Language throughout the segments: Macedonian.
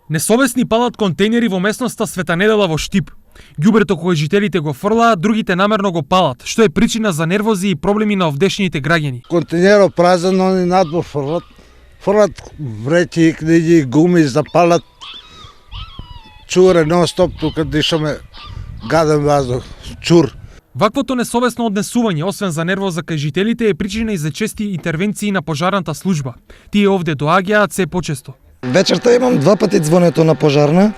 Несовесни палат контейнери во местноста Света Недела во Штип. Ѓубрето кое жителите го фрлаат, другите намерно го палат, што е причина за нервози и проблеми на овдешните граѓани. Контейнерот празен, они надвор фрлат вреќи, книги, гуми, запалат. Чуре нон-стоп, тука дишаме гаден воздух, чур. Ваквото несовесно однесување, освен за нервоза кај жителите, е причина и за чести интервенции на пожарната служба. Тие овде доаѓаат се почесто. Вечерта имам 2 пати звонето на пожарна,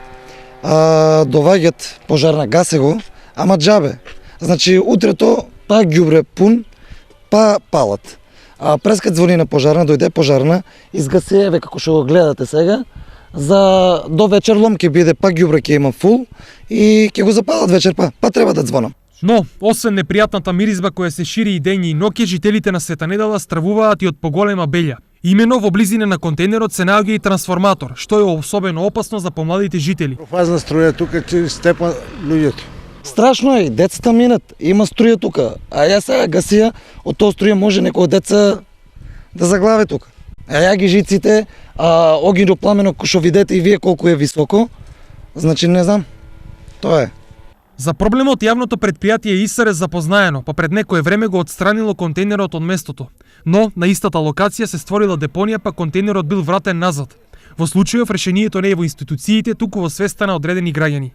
доваѓат пожарна, гасе го, ама џабе. Значи утрето па ѓубре пун, па палат. А прескај звони на пожарна, дојде пожарна, изгаси, еве како што го гледате сега, за до вечер лом ќе биде, па ѓубре ќе има фул и ќе го запалат вечер па треба да звонам. Но, освен непријатната миризба која се шири и дење и ноќе, жителите на Света Недела стравуваат и од поголема беља. Имено во близина на контейнерот се наоѓа и трансформатор, што е особено опасно за помладите жители. Профазна струја тука ќе степа луѓето. Страшно е, децата минат, има струја тука, а ја сега гасија, од тоа струја може некој деца да заглаве тука. А ја ги жиците, огнено пламено, што видите и вие колку е високо, значи не знам, тоа е. За проблемот јавното предпријатие ИСР е запознаено, па пред некое време го отстранило контейнерот од местото. Но на истата локација се створила депонија, па контейнерот бил вратен назад. Во случајов решението не е во институциите, туку во свеста на одредени граѓани.